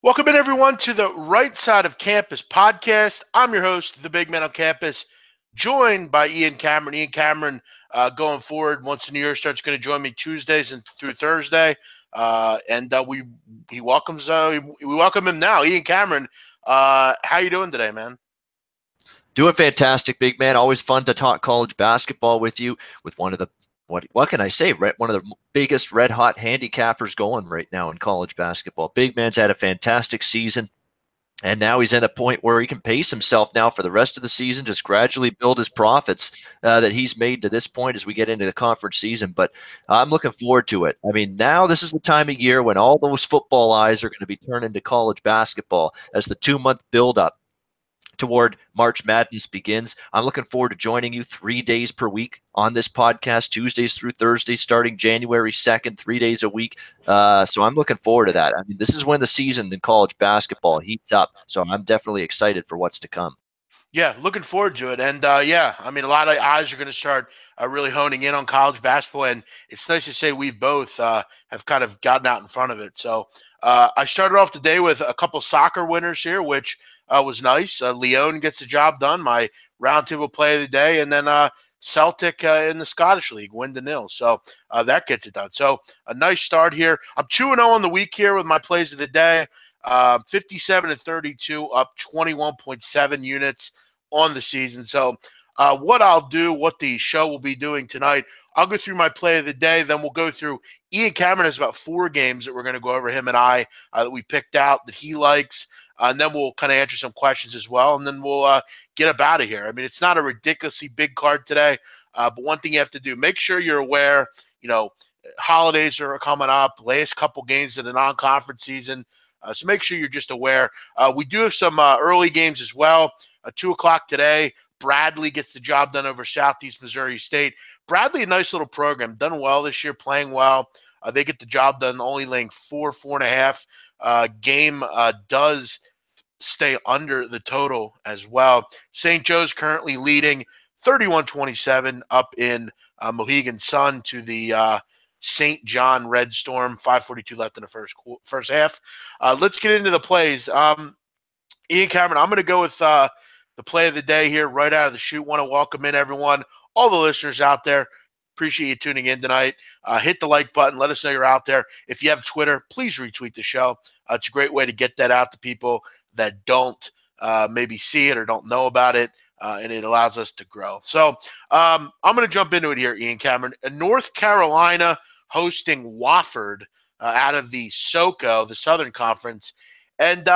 Welcome in, everyone, to the Right Side of Campus podcast. I'm your host, the Big Man on Campus, joined by Ian Cameron. Ian Cameron, going forward, once the new year starts, going to join me Tuesdays and through Thursday. We welcome him now. Ian Cameron, how you doing today, man? Doing fantastic, big man. Always fun to talk college basketball with you. With one of the what can I say? One of the biggest red hot handicappers going right now in college basketball. Big man's had a fantastic season, and now he's at a point where he can pace himself now for the rest of the season, just gradually build his profits that he's made to this point as we get into the conference season. But I'm looking forward to it. I mean, now this is the time of year when all those football eyes are going to be turned into college basketball as the 2-month buildup toward March Madness begins. I'm looking forward to joining you 3 days per week on this podcast, Tuesdays through Thursdays, starting January 2nd, 3 days a week. So I'm looking forward to that. I mean, this is when the season in college basketball heats up. So I'm definitely excited for what's to come. Yeah, looking forward to it. And I mean, a lot of eyes are going to start really honing in on college basketball. And it's nice to say we both have kind of gotten out in front of it. So I started off the day with a couple soccer winners here, which was nice. Leon gets the job done, my roundtable play of the day. And then Celtic in the Scottish League, win to nil. So that gets it done. So a nice start here. I'm 2-0 on the week here with my plays of the day. 57 and 32, up 21.7 units on the season. So what the show will be doing tonight, I'll go through my play of the day. Then we'll go through Ian Cameron has about 4 games that we're going to go over, him and I, that we picked out that he likes. And then we'll kind of answer some questions as well. And then we'll get up out of here. I mean, it's not a ridiculously big card today. But one thing you have to do, make sure you're aware, holidays are coming up, last couple games of the non-conference season. So make sure you're just aware. We do have some early games as well. 2 o'clock today, Bradley gets the job done over Southeast Missouri State. Bradley, a nice little program, done well this year, playing well. They get the job done, only laying 4.5. Game does stay under the total as well. St. Joe's currently leading 31-27 up in Mohegan Sun to the St. John Red Storm. 5:42 left in the first half. Let's get into the plays. Ian Cameron, I'm going to go with the play of the day here right out of the chute. Want to welcome in everyone, all the listeners out there. Appreciate you tuning in tonight. Hit the like button. Let us know you're out there. If you have Twitter, please retweet the show. It's a great way to get that out to people that don't maybe see it or don't know about it, and it allows us to grow. So I'm going to jump into it here, Ian Cameron. North Carolina hosting Wofford out of the SoCo, the Southern Conference. And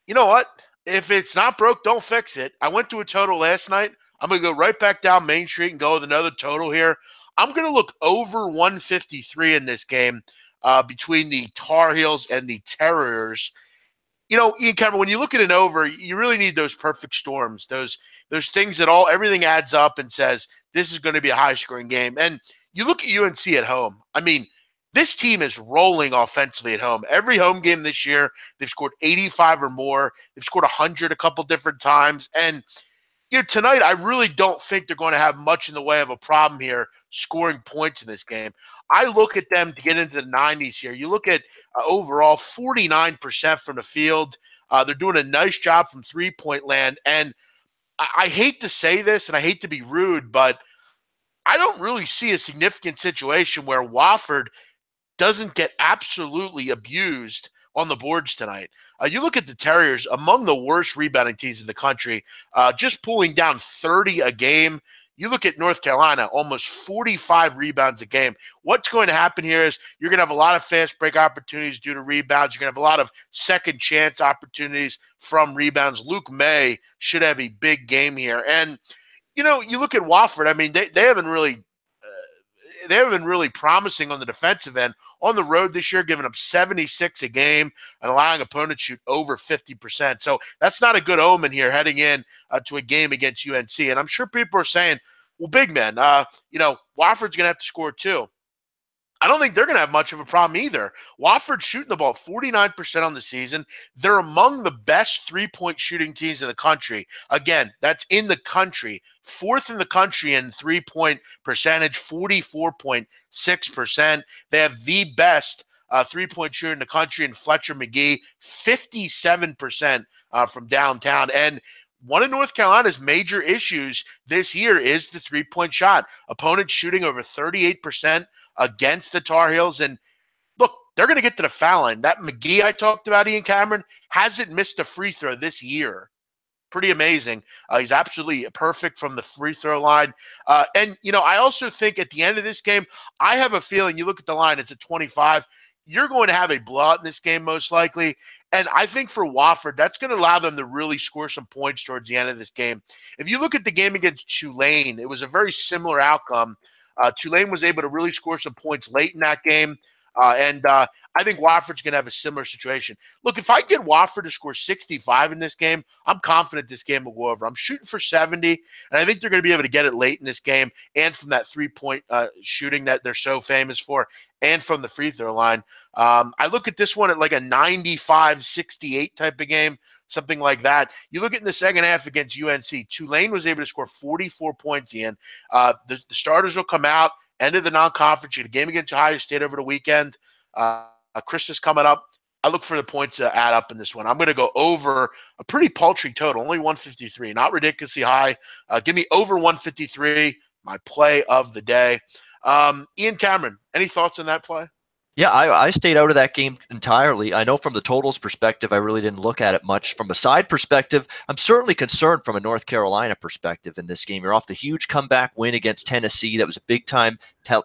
you know what? If it's not broke, don't fix it. I went to a total last night. I'm going to go right back down Main Street and go with another total here. I'm going to look over 153 in this game between the Tar Heels and the Terriers. Ian Cameron, when you look at an over, you really need those perfect storms, those things that everything adds up and says this is going to be a high-scoring game. And you look at UNC at home. I mean, this team is rolling offensively at home. Every home game this year, they've scored 85 or more. They've scored 100 a couple different times. And tonight, I really don't think they're going to have much in the way of a problem here scoring points in this game. I look at them to get into the 90s here. You look at overall 49% from the field. They're doing a nice job from three-point land. And I hate to say this, and I hate to be rude, but I don't really see a significant situation where Wofford doesn't get absolutely abused on the boards tonight. You look at the Terriers, among the worst rebounding teams in the country, just pulling down 30 a game. You look at North Carolina, almost 45 rebounds a game. What's going to happen here is you're going to have a lot of fast break opportunities due to rebounds. You're going to have a lot of second chance opportunities from rebounds. Luke May should have a big game here. And, you look at Wofford, I mean, they haven't been really promising on the defensive end. On the road this year, giving up 76 a game and allowing opponents to shoot over 50%. So that's not a good omen here heading in to a game against UNC. And I'm sure people are saying, well, big man, Wofford's going to have to score too. I don't think they're going to have much of a problem either. Wofford's shooting the ball 49% on the season. They're among the best three-point shooting teams in the country. Again, that's in the country. 4th in the country in three-point percentage, 44.6%. They have the best 3-point shooter in the country, and Fletcher McGee, 57% from downtown. And one of North Carolina's major issues this year is the three-point shot. Opponents shooting over 38% against the Tar Heels. And look, they're going to get to the foul line. That McGee I talked about, Ian Cameron, hasn't missed a free throw this year. Pretty amazing. He's absolutely perfect from the free throw line. And, I also think at the end of this game, I have a feeling, you look at the line, it's at 25. You're going to have a blowout in this game most likely. And I think for Wofford, that's going to allow them to really score some points towards the end of this game. If you look at the game against Tulane, it was a very similar outcome. Tulane was able to really score some points late in that game. And I think Wofford's going to have a similar situation. Look, if I get Wofford to score 65 in this game, I'm confident this game will go over. I'm shooting for 70, and I think they're going to be able to get it late in this game and from that three-point shooting that they're so famous for and from the free throw line. I look at this one at like a 95-68 type of game, something like that. You look at in the second half against UNC, Tulane was able to score 44 points in. The starters will come out. End of the non-conference. You had a game against Ohio State over the weekend. Christmas coming up. I look for the points to add up in this one. I'm going to go over a pretty paltry total, only 153, not ridiculously high. Give me over 153, my play of the day. Ian Cameron, any thoughts on that play? Yeah, I stayed out of that game entirely. I know from the totals perspective, I really didn't look at it much. From a side perspective, I'm certainly concerned from a North Carolina perspective in this game. You're off the huge comeback win against Tennessee. That was a big-time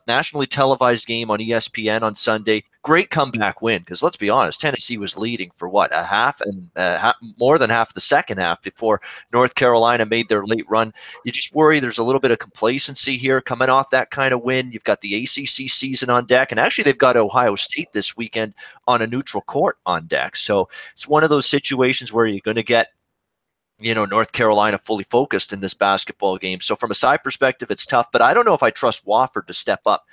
nationally televised game on ESPN on Sunday. Great comeback win because let's be honest, Tennessee was leading for what, a half and more than half the second half before North Carolina made their late run. You just worry there's a little bit of complacency here coming off that kind of win. You've got the ACC season on deck, and actually they've got Ohio State this weekend on a neutral court on deck. So it's one of those situations where you're going to get North Carolina fully focused in this basketball game. So from a side perspective, it's tough, but I don't know if I trust Wofford to step up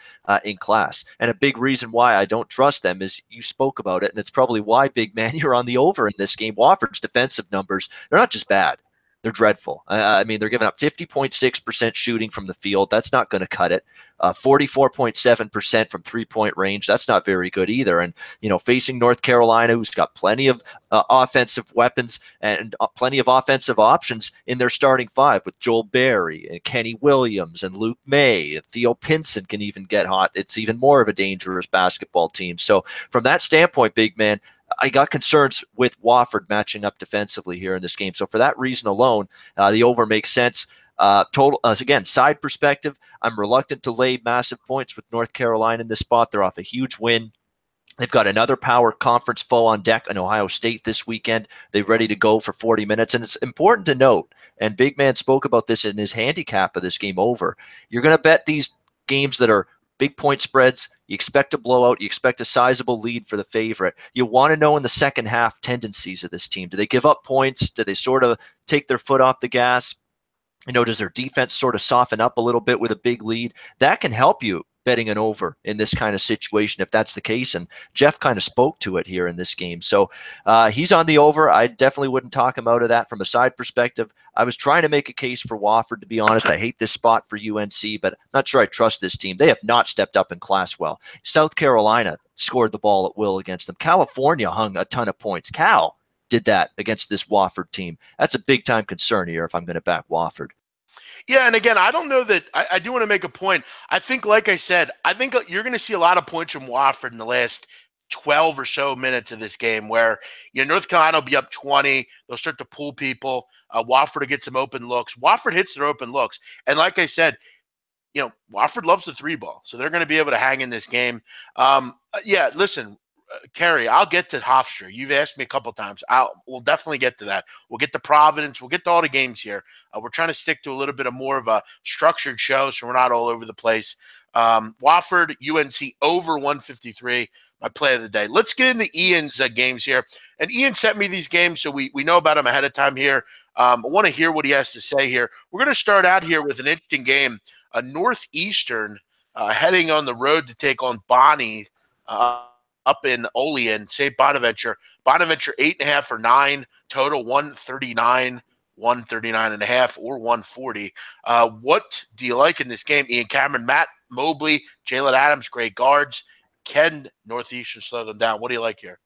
in class. And a big reason why I don't trust them is you spoke about it, and it's probably why, big man, you're on the over in this game. Wofford's defensive numbers, they're not just bad. They're dreadful. I mean, they're giving up 50.6% shooting from the field. That's not going to cut it. 44.7% from three-point range. That's not very good either. And, facing North Carolina, who's got plenty of offensive weapons and plenty of offensive options in their starting five with Joel Berry and Kenny Williams and Luke May. Theo Pinson can even get hot. It's even more of a dangerous basketball team. So from that standpoint, big man, I got concerns with Wofford matching up defensively here in this game. So for that reason alone, the over makes sense. Again, side perspective, I'm reluctant to lay massive points with North Carolina in this spot. They're off a huge win. They've got another power conference foe on deck in Ohio State this weekend. They're ready to go for 40 minutes. And it's important to note, and Big Man spoke about this in his handicap of this game over, you're going to bet these games that are big point spreads. You expect a blowout. You expect a sizable lead for the favorite. You want to know in the second half tendencies of this team. Do they give up points? Do they sort of take their foot off the gas? Does their defense sort of soften up a little bit with a big lead? That can help you betting an over in this kind of situation if that's the case. And Jeff kind of spoke to it here in this game. So he's on the over. I definitely wouldn't talk him out of that from a side perspective. I was trying to make a case for Wofford, to be honest. I hate this spot for UNC, but I'm not sure I trust this team. They have not stepped up in class well. South Carolina scored the ball at will against them. California hung a ton of points. Cal did that against this Wofford team. That's a big-time concern here if I'm going to back Wofford. Yeah, and again, I don't know that I do want to make a point. I think, like I said, I think you're going to see a lot of points from Wofford in the last 12 or so minutes of this game where North Carolina will be up 20. They'll start to pull people. Wofford will get some open looks. Wofford hits their open looks. And like I said, Wofford loves the three ball, so they're going to be able to hang in this game. Yeah, listen, Kerry, I'll get to Hofstra. You've asked me a couple times. We'll definitely get to that. We'll get to Providence. We'll get to all the games here. We're trying to stick to a little bit of more of a structured show, so we're not all over the place. Wofford, UNC over 153, my play of the day. Let's get into Ian's games here. And Ian sent me these games, so we know about them ahead of time here. I want to hear what he has to say here. We're going to start out here with an interesting game. Northeastern heading on the road to take on Bonnie up in Olean, St. Bonaventure. Bonaventure 8.5 or 9, total 139, 139.5, or 140. What do you like in this game? Ian Cameron, Matt Mobley, Jalen Adams, great guards. Can Northeastern slow them down? What do you like here?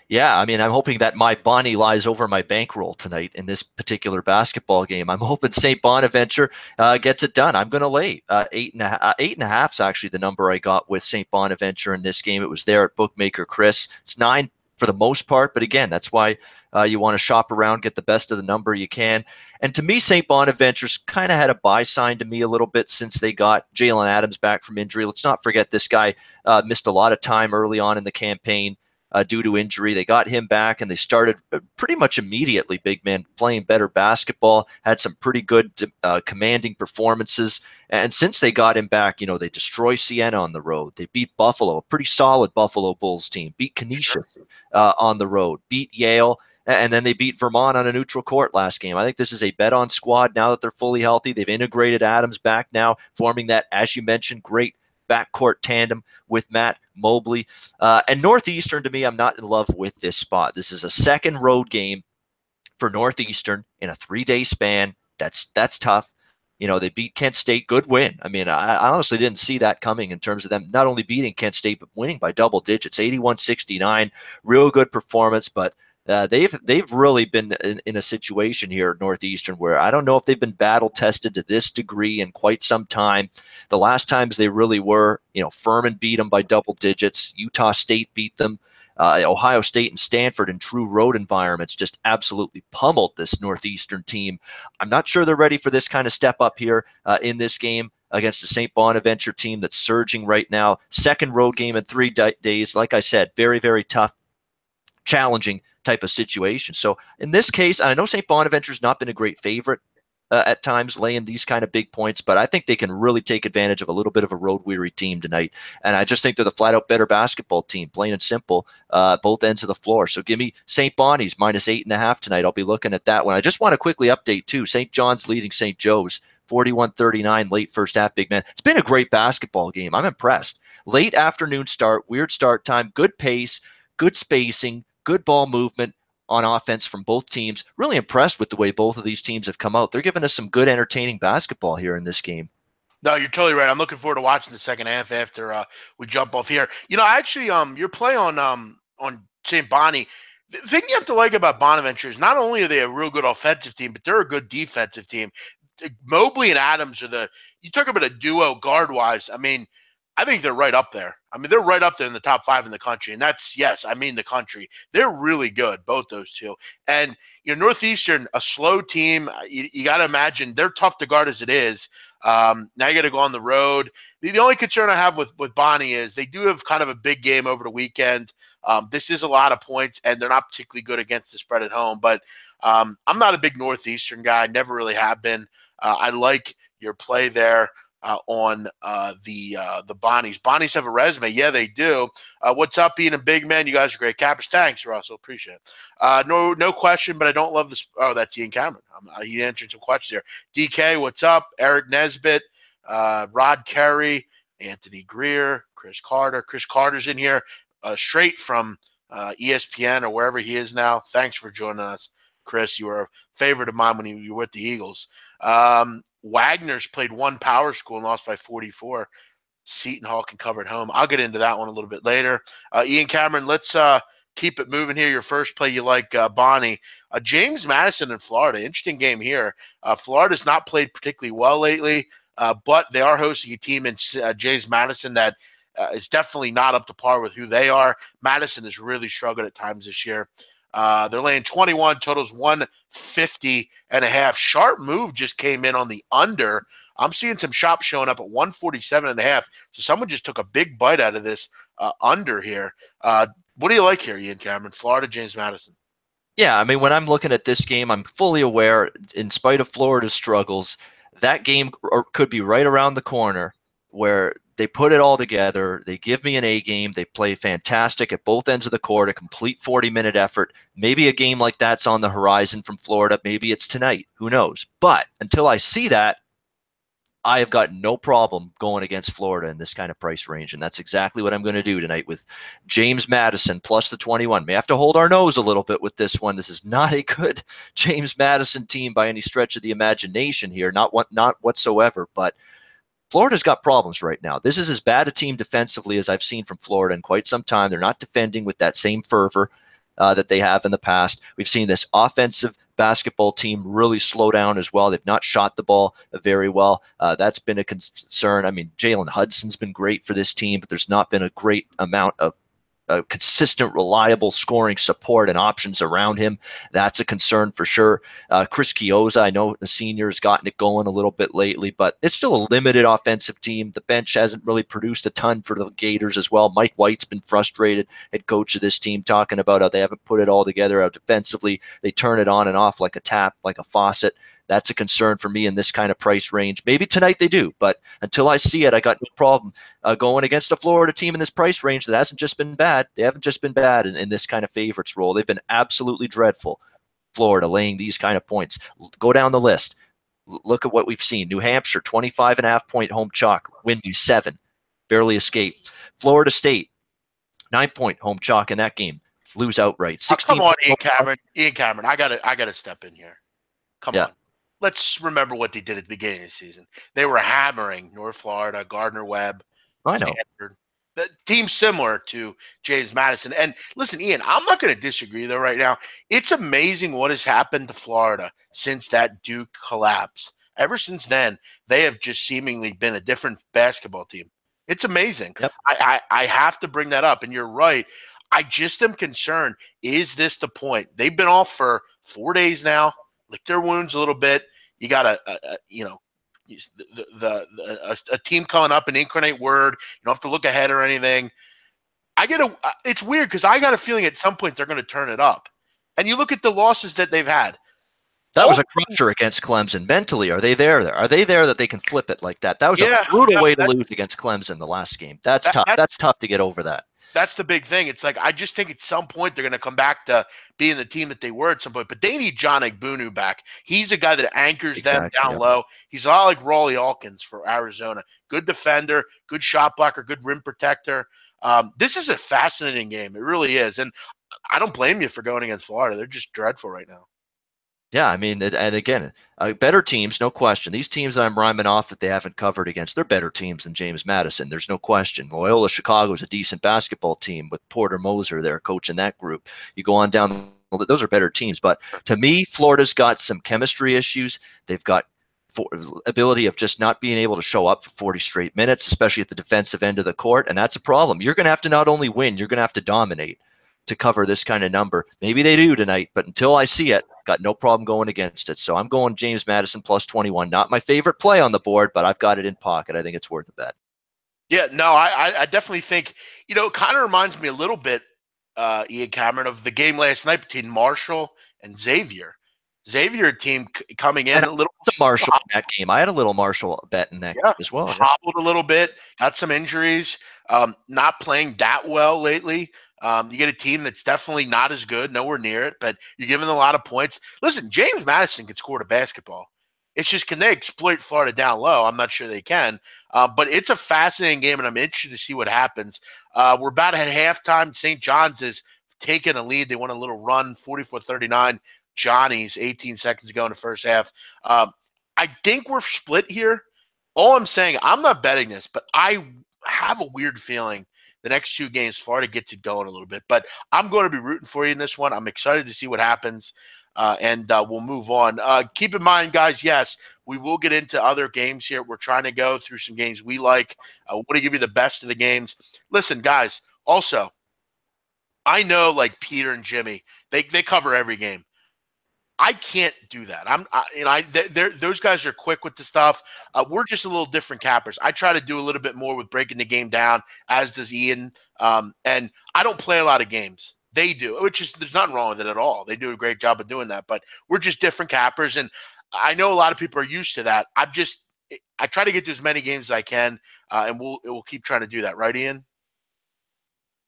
Yeah, I mean, I'm hoping that my Bonnie lies over my bankroll tonight in this particular basketball game. I'm hoping St. Bonaventure gets it done. I'm going to lay 8.5 is actually the number I got with St. Bonaventure in this game. It was there at bookmaker Chris. It's 9 for the most part, but again, that's why you want to shop around, get the best of the number you can. And to me, St. Bonaventure's kind of had a buy sign to me a little bit since they got Jalen Adams back from injury. Let's not forget this guy missed a lot of time early on in the campaign. Due to injury. They got him back and they started pretty much immediately, big man, playing better basketball, had some pretty good commanding performances. And since they got him back, they destroy Siena on the road. They beat Buffalo, a pretty solid Buffalo Bulls team, beat Canisius on the road, beat Yale, and then they beat Vermont on a neutral court last game. I think this is a bet-on squad now that they're fully healthy. They've integrated Adams back now, forming that, as you mentioned, great backcourt tandem with Matt Mobley. And Northeastern, to me, I'm not in love with this spot. This is a second road game for Northeastern in a 3-day span. That's tough. They beat Kent State. Good win. I mean, I honestly didn't see that coming in terms of them not only beating Kent State, but winning by double digits, 81-69. Real good performance, but they've really been in a situation here at Northeastern where I don't know if they've been battle tested to this degree in quite some time. The last times they really were, Furman beat them by double digits. Utah State beat them. Ohio State and Stanford in true road environments just absolutely pummeled this Northeastern team. I'm not sure they're ready for this kind of step up here in this game against the St. Bonaventure team that's surging right now. Second road game in 3 days. Like I said, very, very tough, challenging type of situation. So in this case, I know St. Bonaventure's not been a great favorite at times laying these kind of big points, but I think they can really take advantage of a little bit of a road-weary team tonight. And I just think they're the flat-out better basketball team, plain and simple, both ends of the floor. So give me St. Bonnie's -8.5 tonight. I'll be looking at that one. I just want to quickly update, too. St. John's leading St. Joe's 41-39 late first half, big man. It's been a great basketball game. I'm impressed. Late afternoon start, weird start time, good pace, good spacing, good ball movement on offense from both teams. Really impressed with the way both of these teams have come out. They're giving us some good, entertaining basketball here in this game. No, you're totally right. I'm looking forward to watching the second half after we jump off here. Actually, your play on St. Bonnie, the thing you have to like about Bonaventure is not only are they a real good offensive team, but they're a good defensive team. Mobley and Adams are you talk about a duo guard-wise. I mean, I think they're right up there. I mean, they're right up there in the top 5 in the country. And that's, yes, I mean the country. They're really good, both those two. And, Northeastern, a slow team, you got to imagine they're tough to guard as it is. Now you got to go on the road. The only concern I have with Bonnie is they do have kind of a big game over the weekend. This is a lot of points, and they're not particularly good against the spread at home. But I'm not a big Northeastern guy. I never really have been. I like your play there. On the Bonnies. Bonnies have a resume. Yeah, they do. What's up, being a big man? You guys are great cappers. Thanks, Russell. Appreciate it. No question, but I don't love this. Oh, that's Ian Cameron. He answered some questions here. DK, what's up? Eric Nesbitt, Rod Kerry, Anthony Greer, Chris Carter. Chris Carter's in here straight from ESPN or wherever he is now. Thanks for joining us, Chris. You were a favorite of mine when you were with the Eagles. Wagner's played one power school and lost by 44. Seton Hall can cover at home. I'll get into that one a little bit later. Ian Cameron, let's keep it moving here. Your first play, you like Bonnie. James Madison in Florida. Interesting game here. Florida's not played particularly well lately, but they are hosting a team in James Madison that is definitely not up to par with who they are. Madison has really struggled at times this year. They're laying 21, totals 150.5. Sharp move just came in on the under. I'm seeing some shops showing up at 147.5. So someone just took a big bite out of this under here. What do you like here, Ian Cameron? Florida, James Madison. Yeah, I mean, when I'm looking at this game, I'm fully aware, in spite of Florida's struggles, that game could be right around the corner where they put it all together. They give me an A game. They play fantastic at both ends of the court, a complete 40-minute effort. Maybe a game like that's on the horizon from Florida. Maybe it's tonight. Who knows? But until I see that, I have got no problem going against Florida in this kind of price range, and that's exactly what I'm going to do tonight with James Madison plus the 21. May have to hold our nose a little bit with this one. This is not a good James Madison team by any stretch of the imagination here, not whatsoever, but Florida's got problems right now. This is as bad a team defensively as I've seen from Florida in quite some time. They're not defending with that same fervor that they have in the past. We've seen this offensive basketball team really slow down as well. They've not shot the ball very well. That's been a concern. I mean, Jalen Hudson's been great for this team, but there's not been a great amount of consistent, reliable scoring support and options around him. That's a concern for sure. Chris Chioza, I know the senior has gotten it going a little bit lately, but it's still a limited offensive team. The bench hasn't really produced a ton for the Gators as well. Mike White's been frustrated, head coach of this team, talking about how they haven't put it all together out defensively. They turn it on and off like a tap, like a faucet. That's a concern for me in this kind of price range. Maybe tonight they do, but until I see it, I got no problem going against a Florida team in this price range that hasn't just been bad. They haven't just been bad in this kind of favorites role. They've been absolutely dreadful. Florida laying these kind of points. Go down the list. Look at what we've seen. New Hampshire, 25.5-point home chalk, win by 7, barely escape. Florida State, 9-point home chalk in that game, lose outright. 16. Come on, Ian Cameron. Ian Cameron, I gotta step in here. Come on. Let's remember what they did at the beginning of the season. They were hammering North Florida, Gardner-Webb, Stanford. The team similar to James Madison. And listen, Ian, I'm not going to disagree, though, right now. It's amazing what has happened to Florida since that Duke collapse. Ever since then, they have just seemingly been a different basketball team. It's amazing. Yep. I have to bring that up, and you're right. I just am concerned, is this the point? They've been off for 4 days now. Lick their wounds a little bit. You got a team coming up, an incarnate word. You don't have to look ahead or anything. It's weird because I got a feeling at some point they're going to turn it up. And you look at the losses that they've had. That was a crusher against Clemson. Mentally, are they there? Are they there that they can flip it like that? That was a brutal way to lose against Clemson the last game. That's tough. That's tough to get over that. That's the big thing. It's like I just think at some point they're going to come back to being the team that they were at some point. But they need John Egbunu back. He's a guy that anchors them down low. He's a lot like Rawley Alkins for Arizona. Good defender, good shot blocker, good rim protector. This is a fascinating game. It really is. And I don't blame you for going against Florida. They're just dreadful right now. Yeah, I mean, and again, better teams, no question. These teams that I'm rhyming off that they haven't covered against, they're better teams than James Madison. There's no question. Loyola Chicago is a decent basketball team with Porter Moser there coaching that group. You go on down, those are better teams. But to me, Florida's got some chemistry issues. They've got ability of just not being able to show up for 40 straight minutes, especially at the defensive end of the court, and that's a problem. You're going to have to not only win, you're going to have to dominate to cover this kind of number. Maybe they do tonight, but until I see it, got no problem going against it. So I'm going James Madison plus 21. Not my favorite play on the board, but I've got it in pocket. I think it's worth a bet. Yeah, no, I definitely think, it kind of reminds me a little bit, Ian Cameron, of the game last night between Marshall and Xavier. Xavier team coming in a little. Marshall in that game. I had a little Marshall bet in that game as well. Hobbled a little bit, got some injuries, not playing that well lately. You get a team that's definitely not as good, nowhere near it, but you're giving a lot of points. Listen, James Madison can score the basketball. It's just, can they exploit Florida down low? I'm not sure they can. But it's a fascinating game, and I'm interested to see what happens. We're about at halftime. St. John's is taking a lead. They won a little run, 44-39. Johnny's 18 seconds ago in the first half. I think we're split here. All I'm saying, I'm not betting this, but I have a weird feeling the next 2 games, Florida gets it going a little bit. But I'm going to be rooting for you in this one. I'm excited to see what happens, and we'll move on. Keep in mind, guys, yes, we will get into other games here. We're trying to go through some games we like. I want to give you the best of the games. Listen, guys, also, I know like Peter and Jimmy, they cover every game. I can't do that. Those guys are quick with the stuff. We're just a little different cappers. I try to do a little bit more with breaking the game down, as does Ian. And I don't play a lot of games. They do, there's nothing wrong with it at all. They do a great job of doing that. But we're just different cappers, and I know a lot of people are used to that. I try to get to as many games as I can, and we'll keep trying to do that, right, Ian?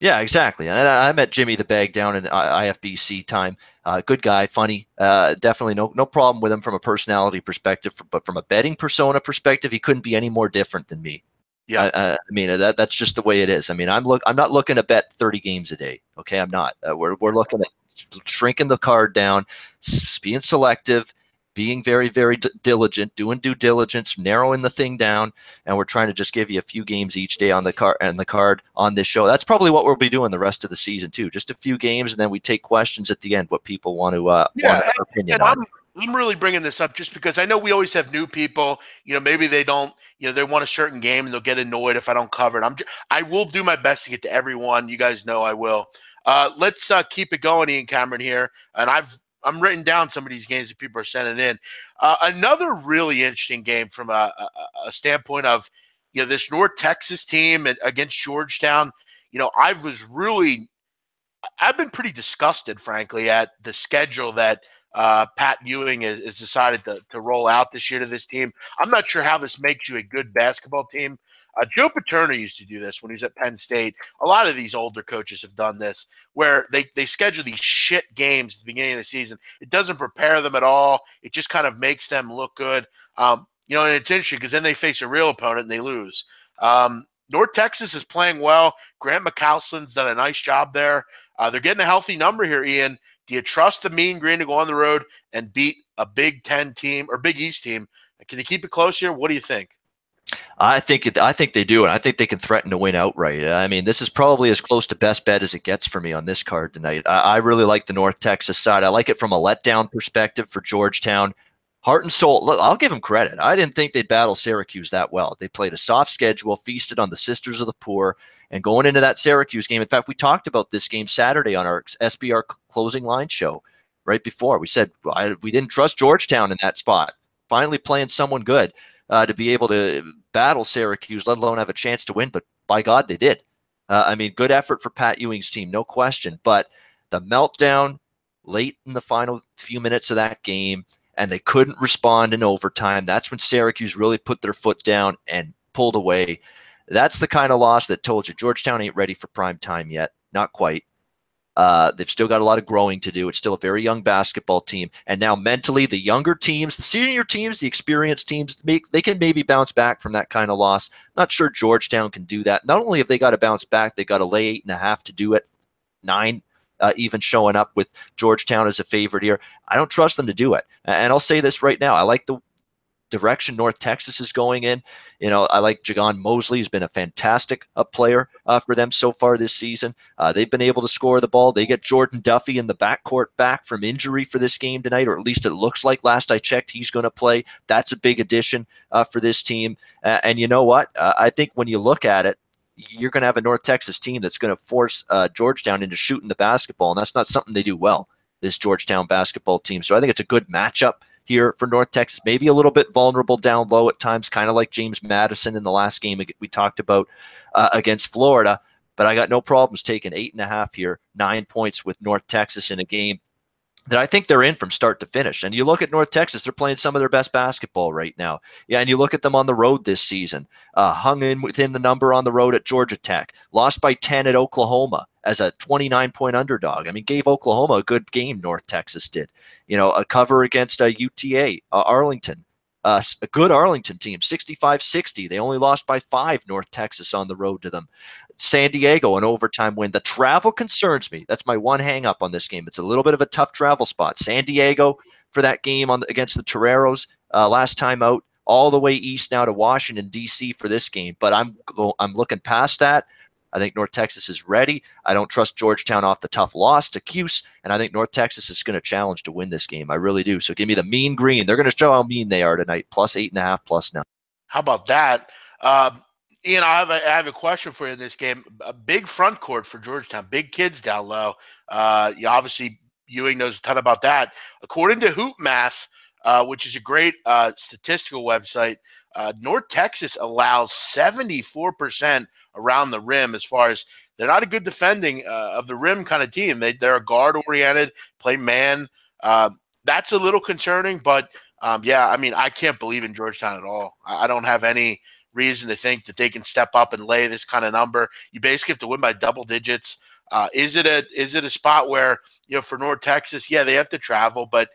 Yeah, exactly. And I met Jimmy the Bag down in IFBC time. Good guy, funny. Definitely no problem with him from a personality perspective, but from a betting persona perspective, he couldn't be any more different than me. Yeah, I mean that's just the way it is. I mean, I'm not looking to bet 30 games a day. Okay, I'm not. We're looking at shrinking the card down, being selective, being very, very diligent, doing due diligence, narrowing the thing down, and we're trying to just give you a few games each day on the card on this show. That's probably what we'll be doing the rest of the season too. Just a few games, and then we take questions at the end, what people want to want our opinion on. I'm really bringing this up just because I know we always have new people. Maybe they don't. They want a certain game and they'll get annoyed if I don't cover it. I will do my best to get to everyone. You guys know I will. Let's keep it going, Ian Cameron here, and I'm written down some of these games that people are sending in. Another really interesting game from a standpoint of this North Texas team against Georgetown. I've been pretty disgusted, frankly, at the schedule that Pat Ewing has decided to roll out this year to this team. I'm not sure how this makes you a good basketball team. Joe Paterno used to do this when he was at Penn State. A lot of these older coaches have done this, where they schedule these shit games at the beginning of the season. It doesn't prepare them at all. It just kind of makes them look good. And it's interesting because then they face a real opponent and they lose. North Texas is playing well. Grant McCausland's done a nice job there. They're getting a healthy number here, Ian. Do you trust the Mean Green to go on the road and beat a Big Ten team or Big East team? Can they keep it close here? What do you think? I think they do, and I think they can threaten to win outright. I mean, this is probably as close to best bet as it gets for me on this card tonight. I really like the North Texas side. I like it from a letdown perspective for Georgetown. Heart and soul, look, I'll give them credit. I didn't think they'd battle Syracuse that well. They played a soft schedule, feasted on the Sisters of the Poor, and going into that Syracuse game, in fact, we talked about this game Saturday on our SBR closing line show right before. We said we didn't trust Georgetown in that spot. Finally playing someone good to be able to battle Syracuse, let alone have a chance to win, but by God, they did. I mean, good effort for Pat Ewing's team, no question, but the meltdown late in the final few minutes of that game, and they couldn't respond in overtime. That's when Syracuse really put their foot down and pulled away. That's the kind of loss that told you Georgetown ain't ready for prime time yet. Not quite. They've still got a lot of growing to do. It's still a very young basketball team. And now mentally, the younger teams, the senior teams, the experienced teams, they can maybe bounce back from that kind of loss. Not sure Georgetown can do that. Not only have they got to bounce back, they got to lay 8.5 to do it. 9. Even showing up with Georgetown as a favorite here. I don't trust them to do it. And I'll say this right now. I like the direction North Texas is going in. I like Jagon Mosley. He's been a fantastic player for them so far this season. They've been able to score the ball. They get Jordan Duffy in the backcourt back from injury for this game tonight, or at least it looks like last I checked he's going to play. That's a big addition for this team. And you know what? I think when you look at it, you're going to have a North Texas team that's going to force Georgetown into shooting the basketball, and that's not something they do well, this Georgetown basketball team. So I think it's a good matchup here for North Texas, maybe a little bit vulnerable down low at times, kind of like James Madison in the last game we talked about against Florida, but I got no problems taking 8.5 here, 9 points with North Texas in a game that I think they're in from start to finish. And you look at North Texas, they're playing some of their best basketball right now. Yeah, and you look at them on the road this season, hung in within the number on the road at Georgia Tech, lost by 10 at Oklahoma as a 29-point underdog. I mean, gave Oklahoma a good game, North Texas did. A cover against UTA, Arlington. A good Arlington team, 65-60. They only lost by 5, North Texas on the road to them. San Diego, an overtime win. The travel concerns me. That's my one hang-up on this game. It's a little bit of a tough travel spot. San Diego for that game against the Toreros last time out, all the way east now to Washington, D.C. for this game. But I'm looking past that. I think North Texas is ready. I don't trust Georgetown off the tough loss to Cuse, and I think North Texas is going to challenge to win this game. I really do. So give me the Mean Green. They're going to show how mean they are tonight, plus 8.5, plus 9. How about that? Ian, I have a question for you in this game. A big front court for Georgetown, big kids down low. Obviously, Ewing knows a ton about that. According to Hoop Math, which is a great statistical website, North Texas allows 74% around the rim as far as they're not a good defending of the rim kind of team. They're a guard-oriented, play man. That's a little concerning, but I can't believe in Georgetown at all. I don't have any reason to think that they can step up and lay this kind of number. You basically have to win by double digits. Is it a spot where, for North Texas, they have to travel, but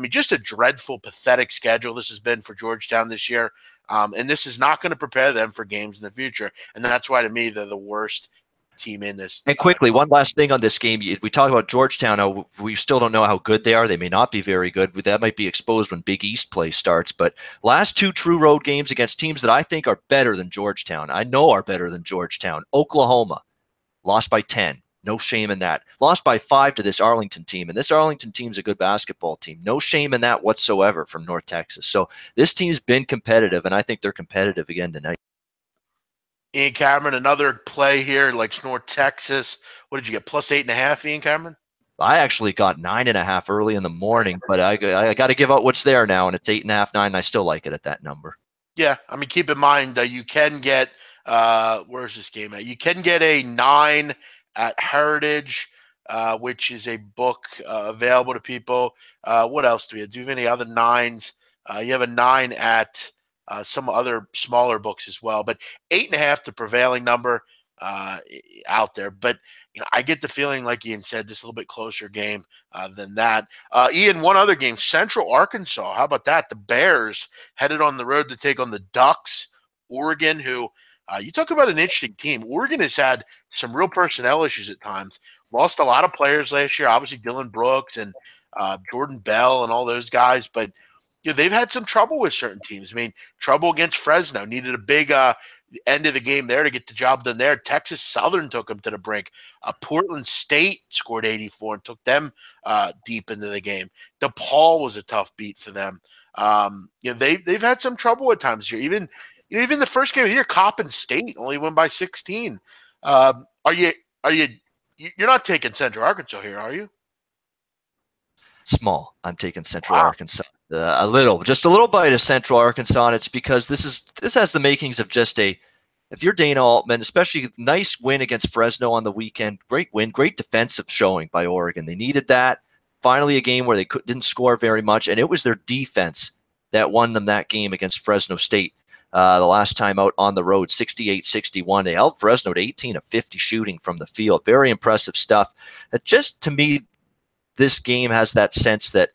just a dreadful, pathetic schedule this has been for Georgetown this year. And this is not going to prepare them for games in the future. And that's why, to me, they're the worst team in this. And quickly, one last thing on this game. We talk about Georgetown. We still don't know how good they are. They may not be very good. That might be exposed when Big East play starts. But last 2 true road games against teams that I think are better than Georgetown. I know are better than Georgetown. Oklahoma lost by 10. No shame in that. Lost by 5 to this Arlington team. And this Arlington team's a good basketball team. No shame in that whatsoever from North Texas. So this team's been competitive, and I think they're competitive again tonight. Ian Cameron, another play here, like North Texas. What did you get? Plus 8.5, Ian Cameron? I actually got 9.5 early in the morning, but I got to give out what's there now, and it's 8.5, 9. And I still like it at that number. Yeah, I mean, keep in mind that you can get where's this game at? You can get a 9 at Heritage, which is a book available to people. What else do we have? Do you have any other 9s? You have a 9 at some other smaller books as well, but 8.5 the prevailing number out there. But I get the feeling, like Ian said, this is a little bit closer game than that. Ian, one other game, Central Arkansas. How about that? The Bears headed on the road to take on the Ducks. Oregon, who you talk about an interesting team. Oregon has had some real personnel issues at times. Lost a lot of players last year, obviously Dylan Brooks and Jordan Bell and all those guys, but they've had some trouble with certain teams. I mean, trouble against Fresno. Needed a big end of the game there to get the job done there. Texas Southern took them to the brink. Portland State scored 84 and took them deep into the game. DePaul was a tough beat for them. They've had some trouble at times here. Even the first game of the year, Coppin State only won by 16. You're not taking Central Arkansas here, are you? Small. I'm taking Central Arkansas. Just a little bite of Central Arkansas, and it's because this has the makings of just if you're Dana Altman, especially nice win against Fresno on the weekend, great win, great defensive showing by Oregon. They needed that. Finally, a game where they didn't score very much, and it was their defense that won them that game against Fresno State. The last time out on the road, 68-61. They held Fresno to 18 of 50 shooting from the field. Very impressive stuff. Just to me, this game has that sense that,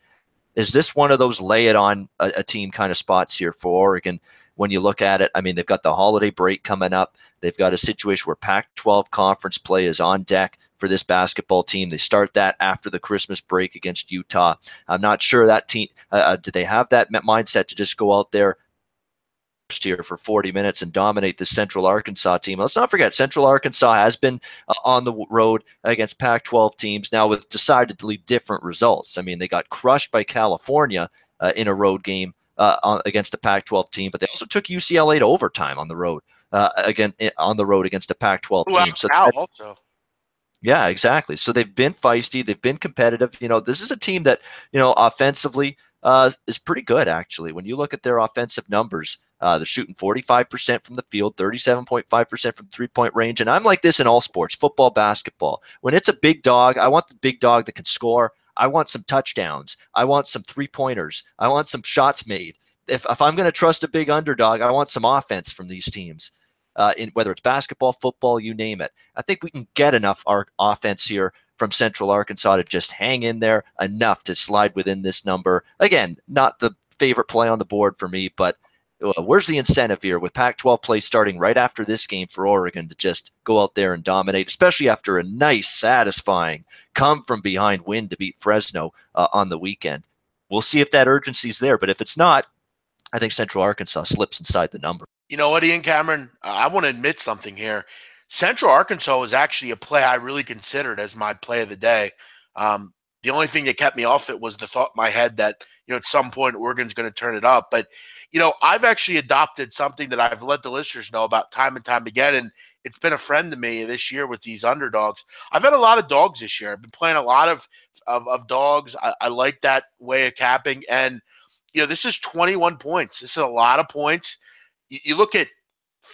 is this one of those lay it on a team kind of spots here for Oregon? When you look at it, I mean, they've got the holiday break coming up. They've got a situation where Pac-12 conference play is on deck for this basketball team. They start that after the Christmas break against Utah. I'm not sure that team, do they have that mindset to just go out there here for 40 minutes and dominate the Central Arkansas team? Let's not forget, Central Arkansas has been on the road against Pac-12 teams now with decidedly different results. I mean, they got crushed by California in a road game against a Pac-12 team, but they also took UCLA to overtime on the road against a Pac-12 team. So also. Yeah, exactly. So they've been feisty. They've been competitive. This is a team that, offensively is pretty good, actually. When you look at their offensive numbers, they're shooting 45% from the field, 37.5% from three-point range. And I'm like this in all sports, football, basketball. When it's a big dog, I want the big dog that can score. I want some touchdowns. I want some three-pointers. I want some shots made. If I'm going to trust a big underdog, I want some offense from these teams. Whether it's basketball, football, you name it. I think we can get enough offense here from Central Arkansas to just hang in there enough to slide within this number. Again, not the favorite play on the board for me, but where's the incentive here with Pac-12 play starting right after this game for Oregon to just go out there and dominate, especially after a nice, satisfying come-from-behind win to beat Fresno on the weekend? We'll see if that urgency is there, but if it's not, I think Central Arkansas slips inside the number. You know what, Ian Cameron? I want to admit something here. Central Arkansas was actually a play I really considered as my play of the day. The only thing that kept me off it was the thought in my head that, at some point Oregon's going to turn it up. But, I've actually adopted something that I've let the listeners know about time and time again, and it's been a friend to me this year with these underdogs. I've had a lot of dogs this year. I've been playing a lot of dogs. I like that way of capping. And, this is 21 points. This is a lot of points. You look at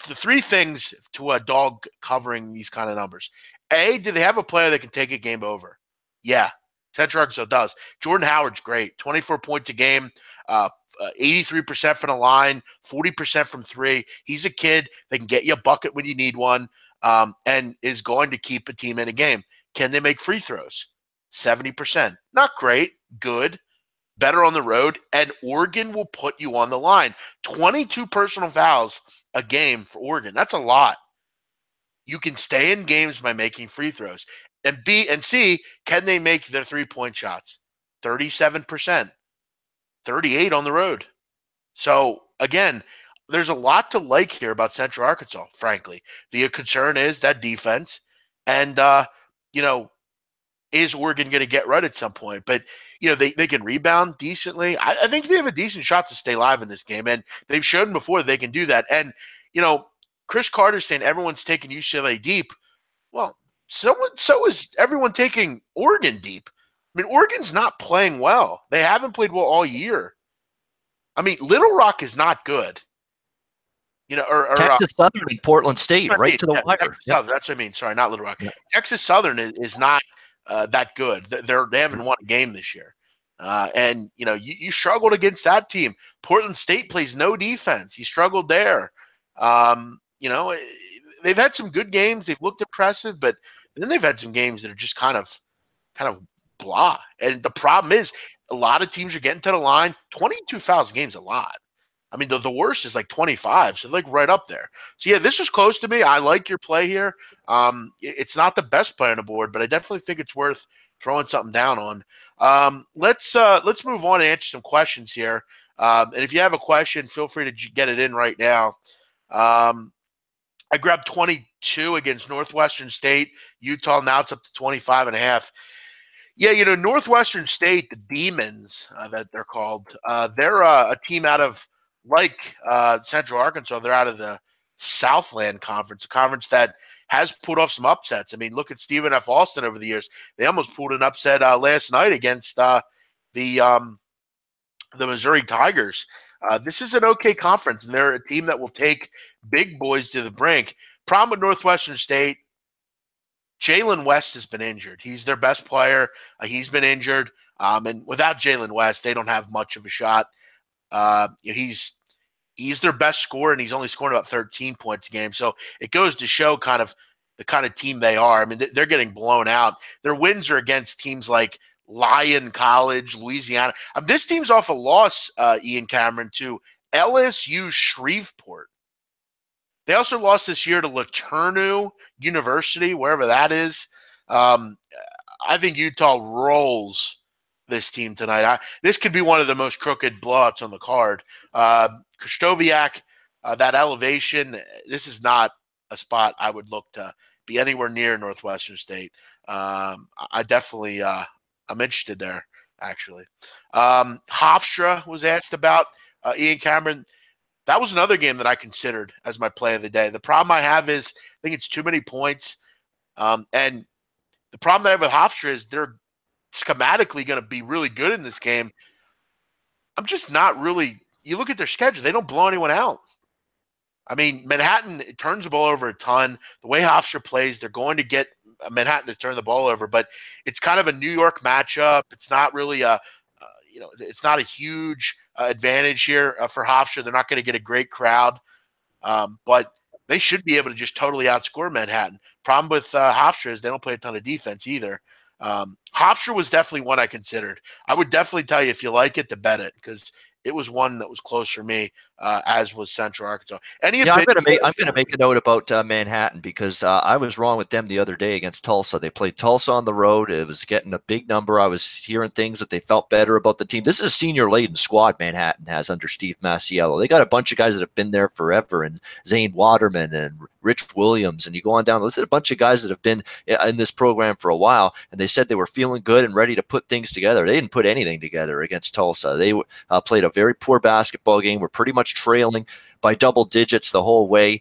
the three things to a dog covering these kind of numbers. A, do they have a player that can take a game over? Yeah, Central Arkansas does. Jordan Howard's great. 24 points a game, 83% from the line, 40% from three. He's a kid that can get you a bucket when you need one, and is going to keep a team in a game. Can they make free throws? 70%. Not great, good. Better on the road, and Oregon will put you on the line. 22 personal fouls a game for Oregon. That's a lot. You can stay in games by making free throws. And B and C, can they make their 3-point shots? 37%, 38 on the road. So again, there's a lot to like here about Central Arkansas, frankly. The concern is that defense. And you know, is Oregon going to get right at some point? But they can rebound decently. I think they have a decent shot to stay live in this game, and they've shown before they can do that. And Chris Carter's saying everyone's taking UCLA deep. Well, so is everyone taking Oregon deep. I mean, Oregon's not playing well. They haven't played well all year. I mean, Little Rock is not good. Texas Southern and Portland State, right to the wire. Texas Southern, that's what I mean. Sorry, not Little Rock. Texas Southern is not that good. They haven't won a game this year, and you struggled against that team. Portland State plays no defense. You struggled there. They've had some good games. They've looked impressive, but then they've had some games that are just kind of blah. And the problem is, a lot of teams are getting to the line. 22 fouls a game is a lot. I mean, the worst is like 25, so like right up there. So yeah, this was close to me. I like your play here. It's not the best play on the board, but I definitely think it's worth throwing something down on. Let's move on and answer some questions here. And if you have a question, feel free to get it in right now. I grabbed 22 against Northwestern State. Utah now it's up to 25.5. Yeah, Northwestern State, the Demons that they're called, they're a team out of Central Arkansas. They're out of the Southland Conference, a conference that has pulled off some upsets. I mean, look at Stephen F. Austin over the years. They almost pulled an upset last night against the Missouri Tigers. This is an okay conference, and they're a team that will take big boys to the brink. Problem with Northwestern State, Jalen West has been injured. He's their best player. He's been injured. And without Jalen West, they don't have much of a shot. He's their best scorer, and he's only scoring about 13 points a game. So it goes to show kind of the kind of team they are. I mean, they're getting blown out. Their wins are against teams like Lyon College, Louisiana. This team's off a loss, Ian Cameron, to LSU Shreveport. They also lost this year to LeTourneau University, wherever that is. I think Utah rolls this team tonight. This could be one of the most crooked blowouts on the card. Kostoviak, that elevation, this is not a spot I would look to be anywhere near Northwestern State. I definitely I'm interested there, actually. Hofstra was asked about, Ian Cameron. That was another game that I considered as my play of the day. The problem I have is I think it's too many points. And the problem that I have with Hofstra is they're schematically going to be really good in this game. I'm just not really – you look at their schedule, they don't blow anyone out. I mean, Manhattan turns the ball over a ton. The way Hofstra plays, they're going to get Manhattan to turn the ball over, but it's kind of a New York matchup. It's not really it's not a huge advantage here for Hofstra. They're not going to get a great crowd, but they should be able to just totally outscore Manhattan. Problem with Hofstra is they don't play a ton of defense either. Hofstra was definitely one I considered. I would definitely tell you if you like it to bet it because it was one that was close for me, as was Central Arkansas. I'm going to make a note about Manhattan because I was wrong with them the other day against Tulsa. They played Tulsa on the road. It was getting a big number. I was hearing things that they felt better about the team. This is a senior-laden squad Manhattan has under Steve Masiello. They got a bunch of guys that have been there forever, and Zane Waterman and Rich Williams, and you go on down. This is a bunch of guys that have been in this program for a while, and they said they were feeling good and ready to put things together. They didn't put anything together against Tulsa. They played a very poor basketball game. We're pretty much trailing by double digits the whole way.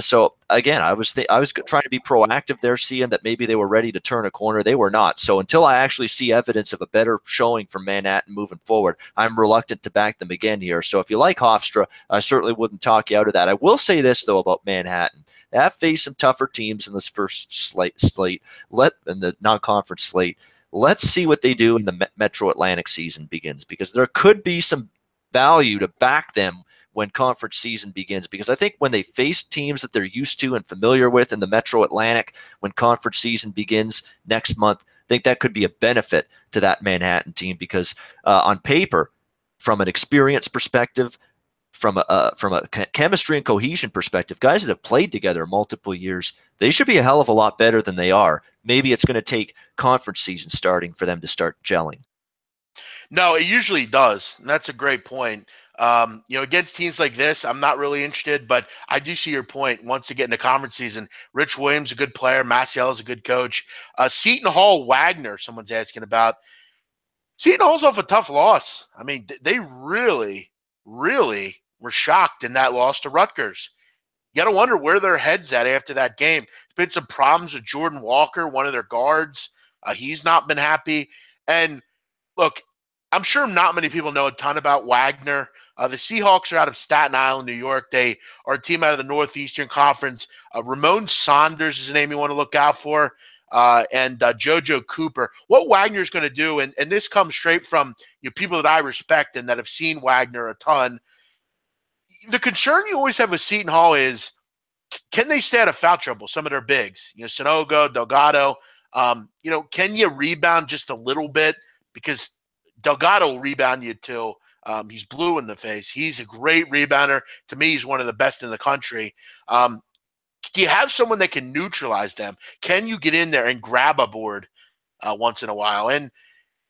So again, I was trying to be proactive there, seeing that maybe they were ready to turn a corner. They were not. So until I actually see evidence of a better showing from Manhattan moving forward, I'm reluctant to back them again here. So if you like Hofstra, I certainly wouldn't talk you out of that. I will say this though about Manhattan: they have faced some tougher teams in this first slate, in the non-conference slate. Let's see what they do in the Metro Atlantic season begins, because there could be some value to back them when conference season begins, because I think when they face teams that they're used to and familiar with in the Metro Atlantic, when conference season begins next month, I think that could be a benefit to that Manhattan team because on paper, from an experience perspective, from a chemistry and cohesion perspective, guys that have played together multiple years, they should be a hell of a lot better than they are. Maybe it's going to take conference season starting for them to start gelling. No, it usually does. And that's a great point. Against teams like this, I'm not really interested, but I do see your point. Once they get into conference season, Rich Williams, a good player. Maciel is a good coach. Seton Hall, Wagner, someone's asking about. Seton Hall's off a tough loss. I mean, they really, really were shocked in that loss to Rutgers. You got to wonder where their head's at after that game. There's been some problems with Jordan Walker, one of their guards. He's not been happy. And look, I'm sure not many people know a ton about Wagner. The Seahawks are out of Staten Island, New York. They are a team out of the Northeastern Conference. Ramon Saunders is a name you want to look out for, and JoJo Cooper. What Wagner's going to do, and this comes straight from people that I respect and that have seen Wagner a ton. The concern you always have with Seton Hall is, can they stay out of foul trouble? Some of their bigs, Sanogo, Delgado. Can you rebound just a little bit? Because Delgado will rebound you till he's blue in the face. He's a great rebounder. To me, he's one of the best in the country. Do you have someone that can neutralize them? Can you get in there and grab a board once in a while? And,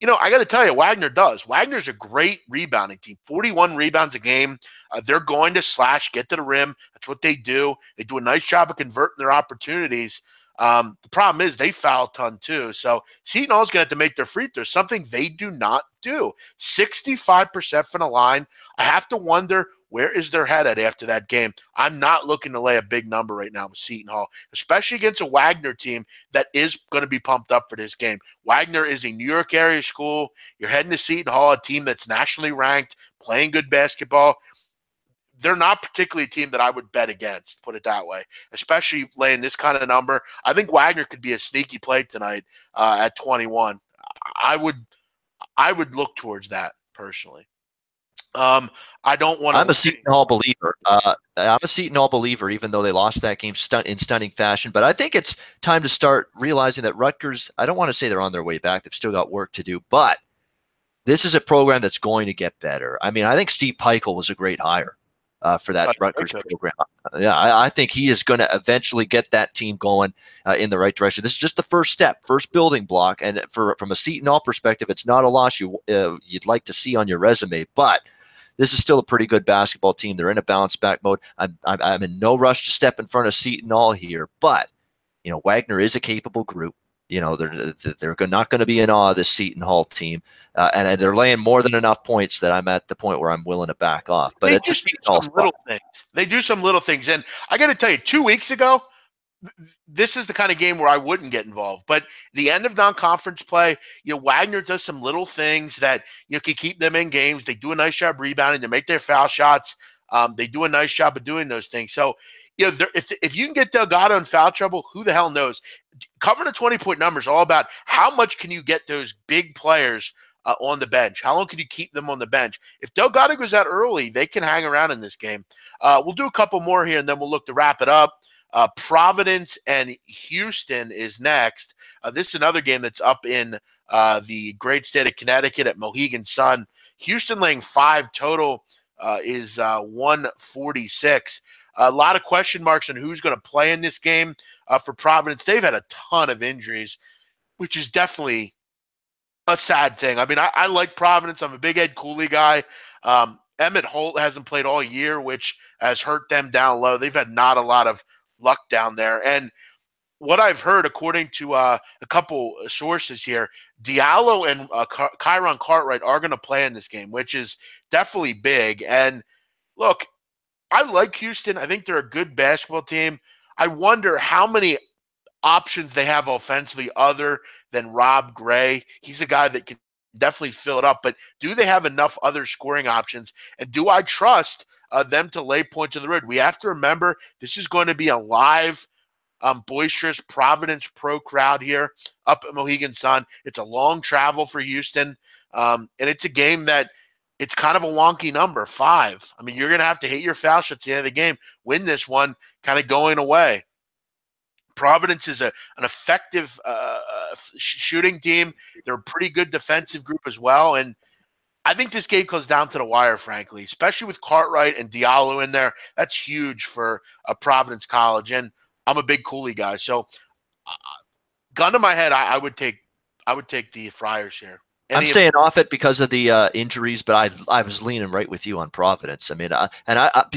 I got to tell you, Wagner does. Wagner's a great rebounding team. 41 rebounds a game. They're going to slash, get to the rim. That's what they do. They do a nice job of converting their opportunities. The problem is they foul a ton too. So Seton Hall's going to have to make their free throws, something they do not do. 65% from the line. I have to wonder, where is their head at after that game? I'm not looking to lay a big number right now with Seton Hall, especially against a Wagner team that is going to be pumped up for this game. Wagner is a New York area school. You're heading to Seton Hall, a team that's nationally ranked, playing good basketball. They're not particularly a team that I would bet against, put it that way, especially laying this kind of number. I think Wagner could be a sneaky play tonight at 21. I would look towards that personally. I don't want to. I'm a Seton Hall believer. I'm a Seton Hall believer, even though they lost that game in stunning fashion. But I think it's time to start realizing that Rutgers, I don't want to say they're on their way back. They've still got work to do. But this is a program that's going to get better. I mean, I think Steve Peichel was a great hire for that Rutgers program. Yeah, I think he is going to eventually get that team going in the right direction. This is just the first step, first building block. And from a Seton Hall perspective, it's not a loss you'd like to see on your resume. But this is still a pretty good basketball team. They're in a bounce back mode. I'm in no rush to step in front of Seton Hall here, but Wagner is a capable group. They're not going to be in awe of this Seton Hall team, and they're laying more than enough points that I'm at the point where I'm willing to back off. But it's just some little things. They do some little things, and I got to tell you, 2 weeks ago, this is the kind of game where I wouldn't get involved. But the end of non-conference play, Wagner does some little things that can keep them in games. They do a nice job rebounding. They make their foul shots. They do a nice job of doing those things. So, if you can get Delgado in foul trouble, who the hell knows? Covering a 20-point number is all about how much can you get those big players on the bench. How long can you keep them on the bench? If Delgado goes out early, they can hang around in this game. We'll do a couple more here, and then we'll look to wrap it up. Providence and Houston is next. This is another game that's up in the great state of Connecticut at Mohegan Sun. Houston laying 5 total is 146. A lot of question marks on who's going to play in this game for Providence. They've had a ton of injuries, which is definitely a sad thing. I mean, I like Providence. I'm a big Ed Cooley guy. Emmett Holt hasn't played all year, which has hurt them down low. They've had not a lot of luck down there. And what I've heard, according to a couple sources here, Diallo and Kyron Cartwright are going to play in this game, which is definitely big. And look, I like Houston. I think they're a good basketball team. I wonder how many options they have offensively other than Rob Gray. He's a guy that can definitely fill it up, but do they have enough other scoring options? And do I trust them to lay points on the road? We have to remember this is going to be a live, boisterous Providence pro crowd here up at Mohegan Sun. It's a long travel for Houston, and it's a game that it's kind of a wonky number, 5. I mean, you're going to have to hit your foul shots at the end of the game, win this one, kind of going away. Providence is an effective shooting team. They're a pretty good defensive group as well. And I think this game comes down to the wire, frankly, especially with Cartwright and Diallo in there. That's huge for a Providence College, and I'm a big Cooley guy. So, uh, gun to my head, I would take the Friars here. I'm Any staying off it because of the injuries, but I was leaning right with you on Providence. I mean,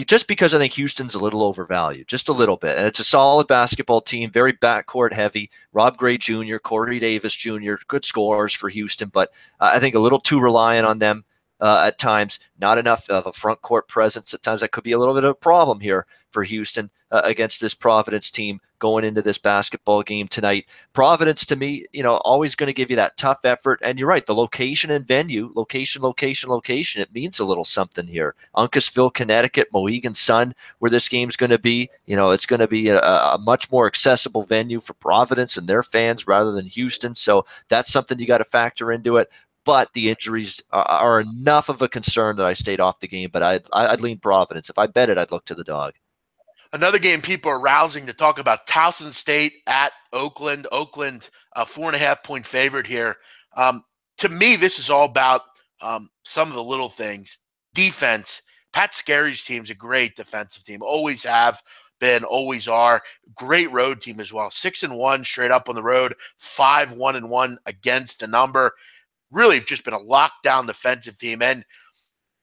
just because I think Houston's a little overvalued, just a little bit, and it's a solid basketball team, very backcourt heavy. Rob Gray Jr., Corey Davis Jr., good scorers for Houston, but I think a little too reliant on them at times. Not enough of a front court presence at times. That could be a little bit of a problem here for Houston against this Providence team going into this basketball game tonight. Providence, to me, always going to give you that tough effort. And you're right, the location and venue, location, it means a little something here. Uncasville, Connecticut, Mohegan Sun, where this game's going to be. It's going to be a much more accessible venue for Providence and their fans rather than Houston. So that's something you got to factor into it. But the injuries are enough of a concern that I stayed off the game. But I'd lean Providence. If I bet it, I'd look to the dog. Another game people are rousing to talk about, Towson State at Oakland. Oakland, a 4.5-point favorite here. To me, this is all about some of the little things. Defense. Pat Scarry's team's a great defensive team. Always have been, always are. Great road team as well. 6-1 straight up on the road. 5-1-1 against the number. Really just been a lockdown defensive team. And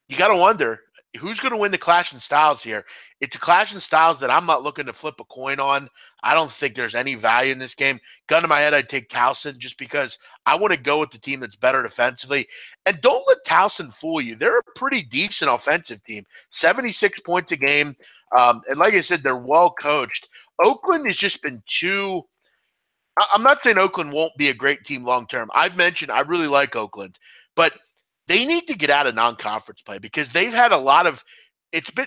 you got to wonder, who's going to win the clash in styles here? It's a clash in styles that I'm not looking to flip a coin on. I don't think there's any value in this game. Gun to my head, I'd take Towson just because I want to go with the team that's better defensively. And don't let Towson fool you. They're a pretty decent offensive team. 76 points a game. And like I said, they're well coached. Oakland has just been too – I'm not saying Oakland won't be a great team long term. I've mentioned I really like Oakland. But they need to get out of non-conference play because they've had a lot of –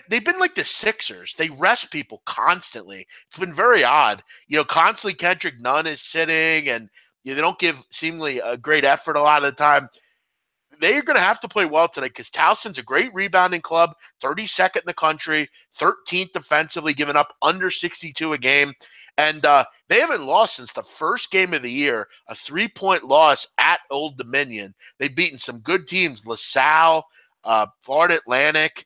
they've been like the Sixers. They rest people constantly. It's been very odd. Constantly Kendrick Nunn is sitting, and they don't give seemingly a great effort a lot of the time. They're going to have to play well today because Towson's a great rebounding club, 32nd in the country, 13th defensively, giving up under 62 a game. And they haven't lost since the first game of the year, a 3-point loss at Old Dominion. They've beaten some good teams, LaSalle, Florida Atlantic,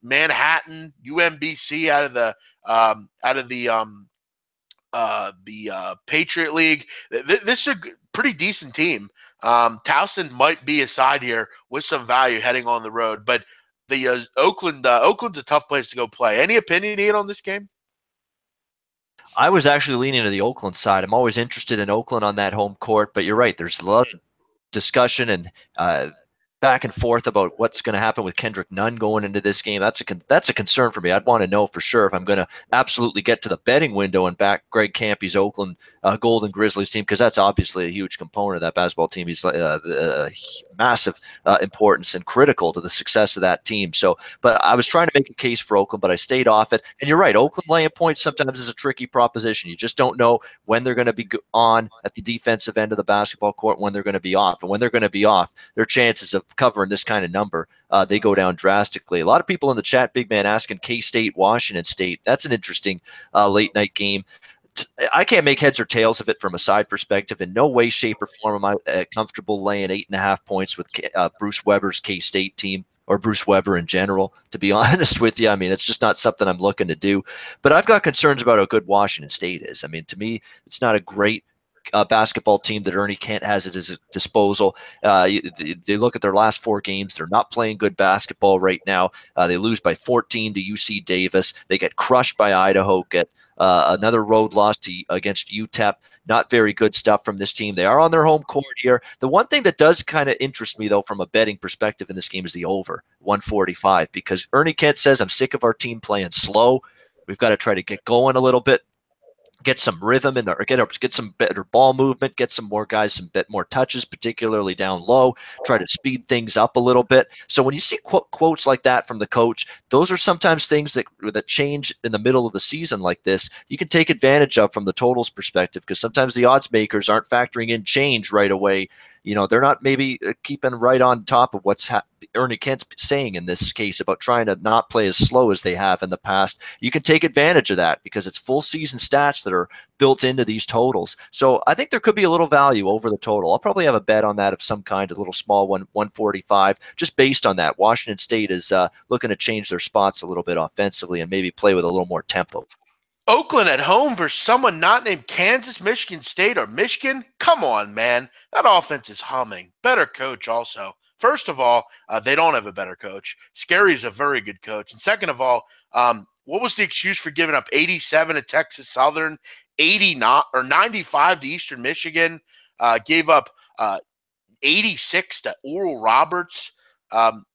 Manhattan, UMBC out of the Patriot League. This is a pretty decent team. Towson might be a side here with some value heading on the road, but the Oakland's a tough place to go play. Any opinion, Ian, on this game? I was actually leaning to the Oakland side. I'm always interested in Oakland on that home court, but you're right. There's a lot of discussion and back and forth about what's going to happen with Kendrick Nunn going into this game. That's a concern for me. I'd want to know for sure if I'm going to absolutely get to the betting window and back Greg Campy's Oakland Golden Grizzlies team, because that's obviously a huge component of that basketball team. He's massive importance and critical to the success of that team. So, but I was trying to make a case for Oakland, but I stayed off it. And you're right, Oakland laying points sometimes is a tricky proposition. You just don't know when they're going to be on at the defensive end of the basketball court, when they're going to be off. And when they're going to be off, their chances of covering this kind of number, they go down drastically. A lot of people in the chat, big man, asking K-State, Washington State. That's an interesting late night game. I can't make heads or tails of it from a side perspective. In no way, shape, or form am I comfortable laying 8.5 points with Bruce Weber's K-State team, or Bruce Weber in general, to be honest with you. I mean, it's just not something I'm looking to do. But I've got concerns about how good Washington State is. I mean, to me, it's not a great basketball team that Ernie Kent has at his disposal. They look at their last 4 games. They're not playing good basketball right now. They lose by 14 to UC Davis. They get crushed by Idaho, get another road loss against UTEP. Not very good stuff from this team. They are on their home court here. The one thing that does kind of interest me, though, from a betting perspective in this game is the over, 145, because Ernie Kent says, I'm sick of our team playing slow. We've got to try to get going a little bit, get some rhythm in there, get some better ball movement, get some more guys, some bit more touches, particularly down low, try to speed things up a little bit. So when you see quotes like that from the coach, those are sometimes things that change in the middle of the season like this. You can take advantage of from the totals perspective, because sometimes the odds makers aren't factoring in change right away. they're not maybe keeping right on top of what's Ernie Kent's saying in this case about trying to not play as slow as they have in the past. You can take advantage of that because it's full season stats that are built into these totals. So I think there could be a little value over the total. I'll probably have a bet on that of some kind, a little small one, 145, just based on that. Washington State is looking to change their spots a little bit offensively and maybe play with a little more tempo. Oakland at home versus someone not named Kansas, Michigan State, or Michigan? Come on, man. That offense is humming. Better coach also. First of all, they don't have a better coach. Scary is a very good coach. And second of all, what was the excuse for giving up 87 to Texas Southern, 95 to Eastern Michigan, gave up 86 to Oral Roberts?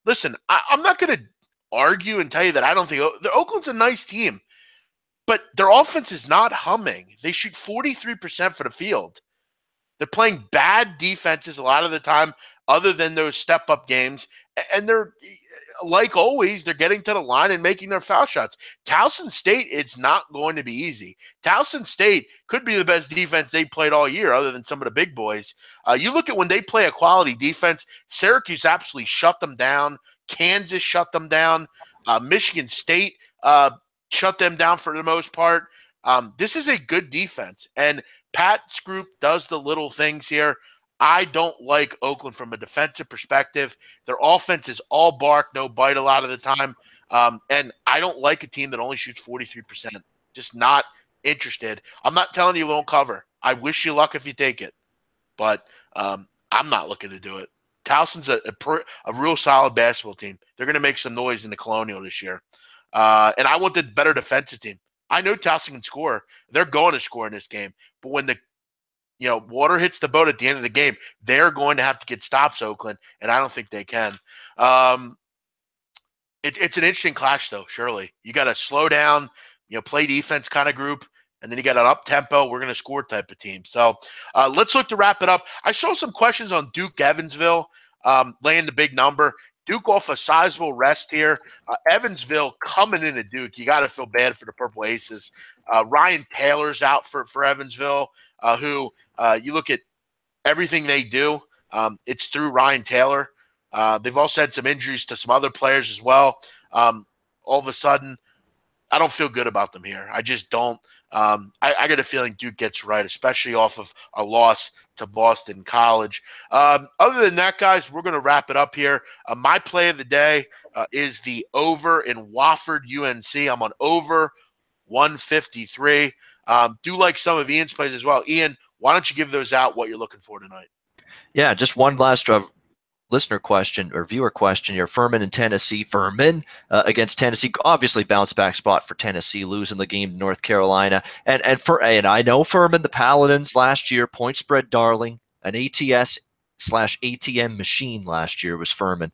Listen, I'm not going to argue and tell you that I don't think Oakland's a nice team. But their offense is not humming. They shoot 43% for the field. They're playing bad defenses a lot of the time, other than those step-up games. And they're, like always, they're getting to the line and making their foul shots. Towson State, it's not going to be easy. Towson State could be the best defense they played all year, other than some of the big boys. You look at when they play a quality defense, Syracuse absolutely shut them down. Kansas shut them down. Michigan State shut them down for the most part. This is a good defense, and Pat's group does the little things here. I don't like Oakland from a defensive perspective. Their offense is all bark, no bite a lot of the time, and I don't like a team that only shoots 43%. Just not interested. I'm not telling you won't cover. I wish you luck if you take it, but I'm not looking to do it. Towson's a real solid basketball team. They're going to make some noise in the Colonial this year. And I want the better defensive team. I know Towson can score. They're going to score in this game. But when the water hits the boat at the end of the game, they're going to have to get stops, Oakland, and I don't think they can. It's an interesting clash, though, surely. You got a slow down, play defense kind of group, and then you got an up-tempo, we're going to score type of team. So let's look to wrap it up. I saw some questions on Duke Evansville, laying the big number. Duke off a sizable rest here. Evansville coming into Duke. You got to feel bad for the Purple Aces. Ryan Taylor's out for Evansville, who you look at everything they do, it's through Ryan Taylor. They've also had some injuries to some other players as well. All of a sudden, I don't feel good about them here. I just don't. I get a feeling Duke gets right, especially off of a loss to Boston College. Other than that, guys, we're going to wrap it up here. My play of the day is the over in Wofford UNC. I'm on over 153. Do like some of Ian's plays as well. Ian, why don't you give those out, what you're looking for tonight? Yeah, just one last listener question or viewer question here. Furman and Tennessee. Furman against Tennessee. Obviously, bounce back spot for Tennessee, losing the game to North Carolina. And I know Furman, the Paladins last year, point spread darling, an ATS/ATM machine last year was Furman.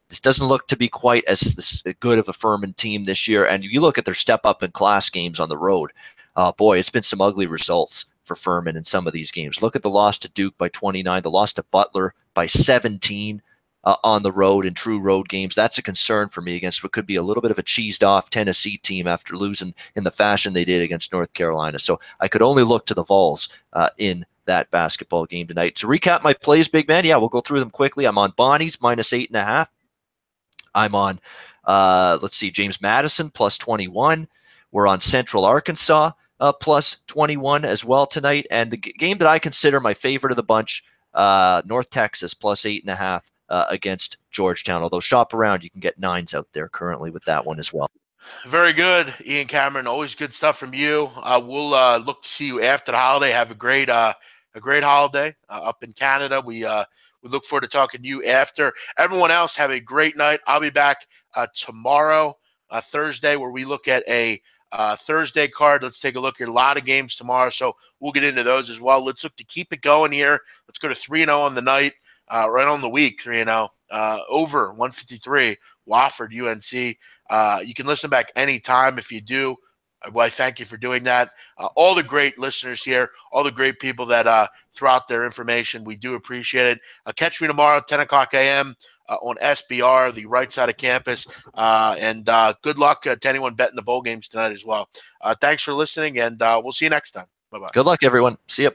This doesn't look to be quite as good of a Furman team this year. And you look at their step up in class games on the road. Boy, it's been some ugly results for Furman in some of these games. Look at the loss to Duke by 29, the loss to Butler by 17 on the road in true road games. That's a concern for me against what could be a little bit of a cheesed off Tennessee team after losing in the fashion they did against North Carolina. So I could only look to the Vols in that basketball game tonight. To recap my plays, big man, yeah, we'll go through them quickly. I'm on Bonnie's -8.5. I'm on, let's see, James Madison +21. We're on Central Arkansas +21 as well tonight. And the game that I consider my favorite of the bunch, North Texas +8.5 against Georgetown. Although shop around, you can get 9s out there currently with that one as well. Very good, Ian Cameron. Always good stuff from you. We'll look to see you after the holiday. Have a great holiday up in Canada. We look forward to talking to you after. Everyone else, have a great night. I'll be back tomorrow, Thursday, where we look at a Thursday card. Let's take a look at a lot of games tomorrow, so we'll get into those as well. Let's look to keep it going here. Let's go to 3-0 on the night, right on the week, 3-0. Over 153, Wofford UNC. You can listen back anytime. If you do, well, I thank you for doing that. All the great listeners here, all the great people that throw out their information, we do appreciate it. Catch me tomorrow, 10 o'clock a.m. On SBR, the right side of campus. And good luck to anyone betting the bowl games tonight as well. Thanks for listening, and we'll see you next time. Bye-bye. Good luck, everyone. See you.